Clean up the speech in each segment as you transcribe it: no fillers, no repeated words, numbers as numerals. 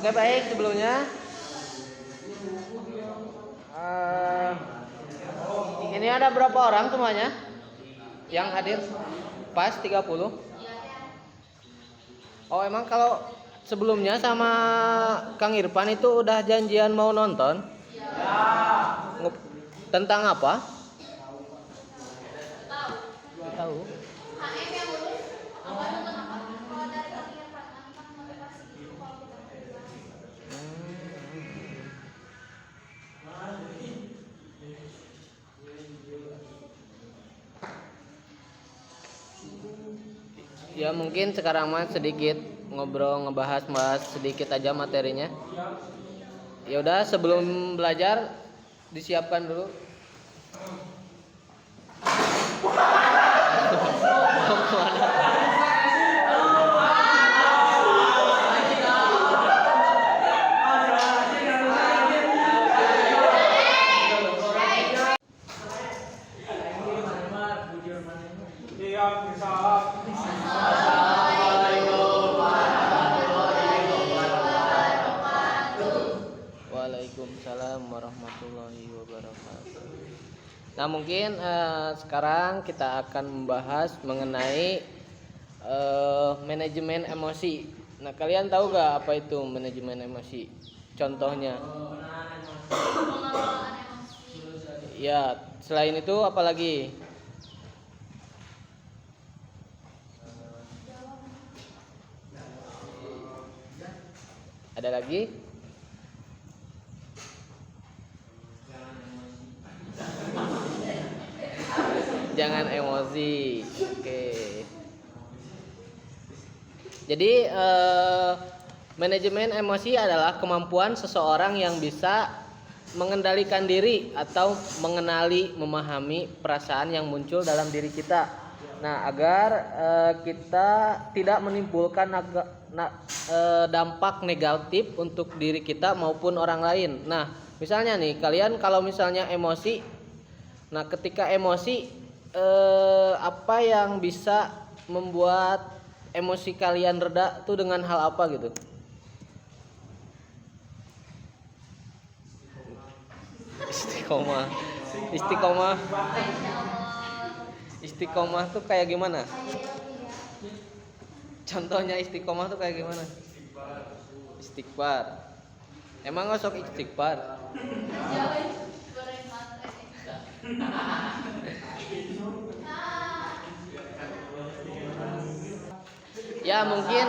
Oke, baik, sebelumnya ini ada berapa orang semuanya yang hadir? Pas 30. Oh, emang kalau sebelumnya sama Kang Irfan itu udah janjian mau nonton? Tentang apa? Tahu. Ya mungkin sekarang mah sedikit ngebahas sedikit aja materinya. Ya udah, sebelum belajar disiapkan dulu. Waalaikumsalam warahmatullahi wabarakatuh. Nah mungkin sekarang kita akan membahas mengenai manajemen emosi. Nah kalian tahu gak apa itu manajemen emosi? Contohnya? Ya, selain itu apa lagi? Ada lagi? Jangan emosi. Oke. Jadi manajemen emosi adalah kemampuan seseorang yang bisa mengendalikan diri atau mengenali, memahami perasaan yang muncul dalam diri kita. Nah, agar kita tidak menimbulkan dampak negatif untuk diri kita maupun orang lain. Nah, misalnya nih, kalian kalau misalnya emosi, nah ketika emosi apa yang bisa membuat emosi kalian reda tuh dengan hal apa gitu? Istiqomah tuh kayak gimana? Contohnya istiqomah tuh kayak gimana? Istighfar. Emang ngosok istighfar? Ya mungkin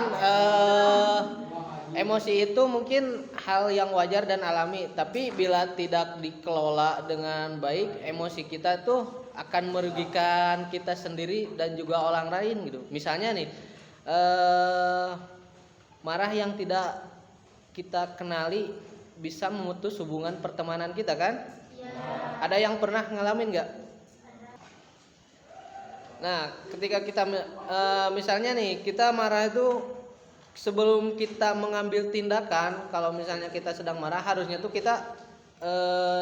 emosi itu mungkin hal yang wajar dan alami, tapi bila tidak dikelola dengan baik, emosi kita tuh akan merugikan kita sendiri dan juga orang lain gitu. Misalnya nih, marah yang tidak kita kenali bisa memutus hubungan pertemanan kita kan? Ya. Ada yang pernah ngalamin nggak? Nah, ketika kita misalnya nih, kita marah itu sebelum kita mengambil tindakan, kalau misalnya kita sedang marah, harusnya tuh kita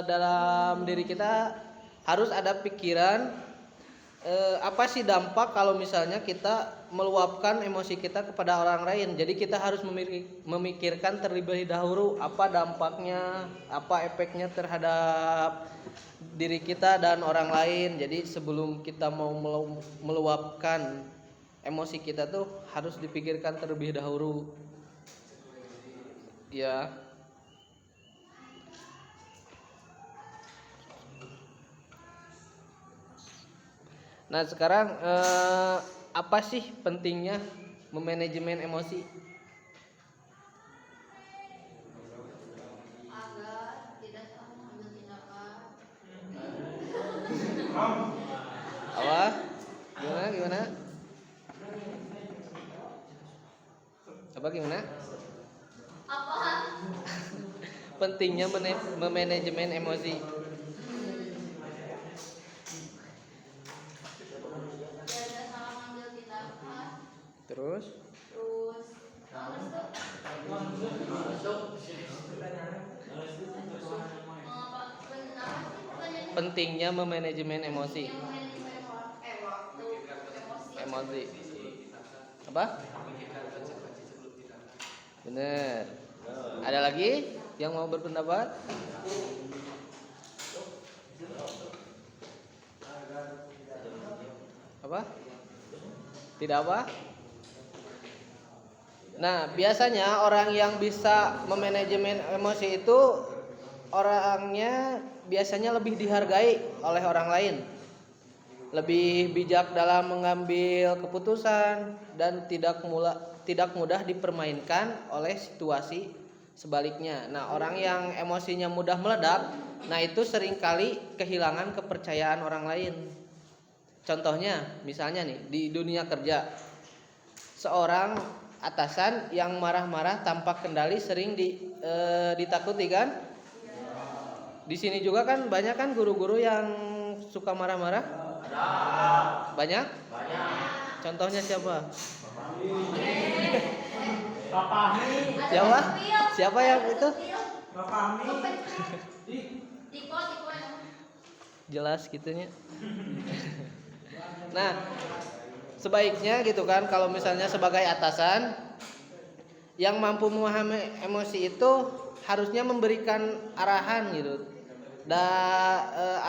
dalam diri kita harus ada pikiran apa sih dampak kalau misalnya kita meluapkan emosi kita kepada orang lain. Jadi kita harus memikirkan terlebih dahulu apa dampaknya, apa efeknya terhadap diri kita dan orang lain. Jadi sebelum kita mau meluapkan emosi kita tuh harus dipikirkan terlebih dahulu. Ya. Nah sekarang apa sih pentingnya memanajemen emosi? Agar tidak salah mengambil tindakan. Apa? Gimana? Apa gimana? Apa? Pentingnya memanajemen emosi. Tidak salah mengambil tindakan. Terus? Pentingnya memanajemen emosi. Emosi. Apa? Bener. Ada lagi yang mau berpendapat? Apa? Tidak apa? Nah, biasanya orang yang bisa memanajemen emosi itu orangnya biasanya lebih dihargai oleh orang lain, lebih bijak dalam mengambil keputusan dan tidak mudah dipermainkan oleh situasi sebaliknya. Nah, orang yang emosinya mudah meledak, nah itu seringkali kehilangan kepercayaan orang lain. Contohnya, misalnya nih di dunia kerja, seorang atasan yang marah-marah tanpa kendali sering ditakuti kan? Di sini juga kan banyak kan guru-guru yang suka marah-marah? Banyak? Contohnya siapa? Siapa? Siapa yang itu? Tiko Jelas gitunya. Nah, sebaiknya gitu kan kalau misalnya sebagai atasan yang mampu memahami emosi itu harusnya memberikan arahan gitu.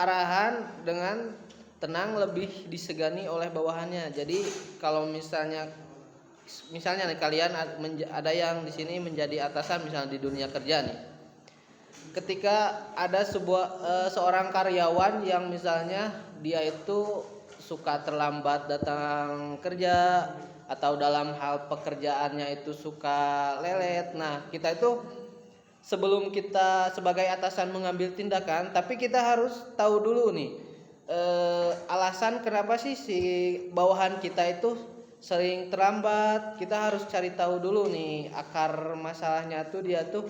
Arahan dengan tenang lebih disegani oleh bawahannya. Jadi kalau misalnya nih kalian ada yang di sini menjadi atasan misalnya di dunia kerja nih. Ketika ada seorang karyawan yang misalnya dia itu suka terlambat datang kerja atau dalam hal pekerjaannya itu suka lelet. Nah, kita itu sebelum kita sebagai atasan mengambil tindakan, tapi kita harus tahu dulu nih alasan kenapa sih si bawahan kita itu sering terlambat. Kita harus cari tahu dulu nih akar masalahnya tuh dia tuh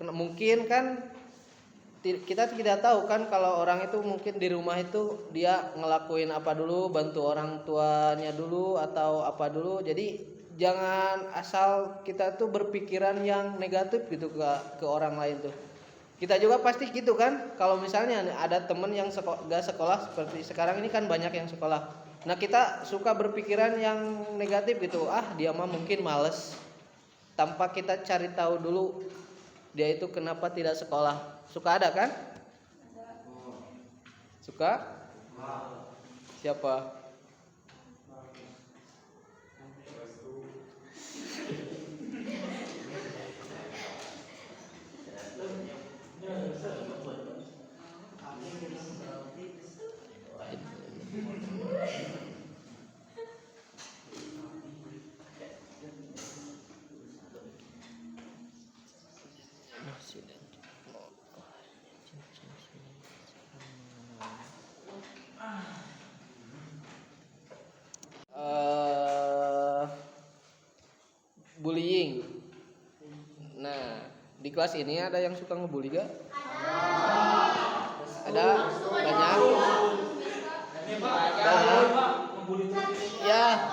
mungkin kan kita tidak tahu kan kalau orang itu mungkin di rumah itu dia ngelakuin apa dulu, bantu orang tuanya dulu atau apa dulu. Jadi jangan asal kita tuh berpikiran yang negatif gitu ke orang lain tuh. Kita juga pasti gitu kan, kalau misalnya ada temen yang gak sekolah seperti sekarang ini kan banyak yang sekolah. Nah, kita suka berpikiran yang negatif gitu, dia mah mungkin males. Tanpa kita cari tahu dulu dia itu kenapa tidak sekolah. Suka ada kan? Suka? Siapa? Bullying. Nah, di kelas ini ada yang suka ngebully gak? Ada? Banyak? Ya,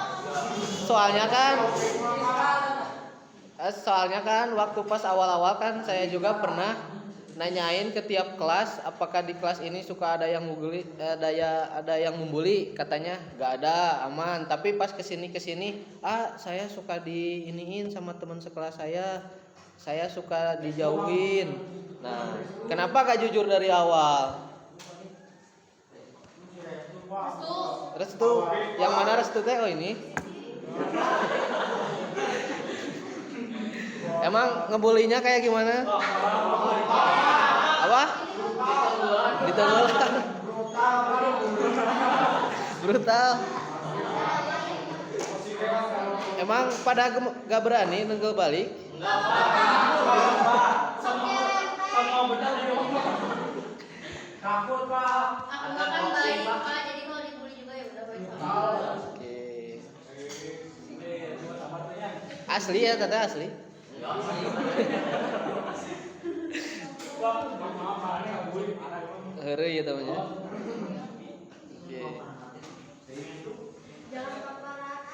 soalnya kan waktu pas awal-awal kan saya juga pernah nanyain ke tiap kelas apakah di kelas ini suka ada yang membuli, ada yang membuli, katanya nggak ada, aman. Tapi pas kesini saya suka diiniin sama teman sekelas saya suka dijauhin. Nah, kenapa gak jujur dari awal? Restu, yang mana restu teh? Oh ini. Emang ngebulinya kayak gimana? Apa? Ditenggelam. Brutal. Emang pada gak berani nenggel balik? Takut Pak. Aku makan baik Pak, jadi kalau dibully juga ya udah baik. Oke. Asli ya, tata asli. Heureuy ya temannya. Oke. Jangan paparan.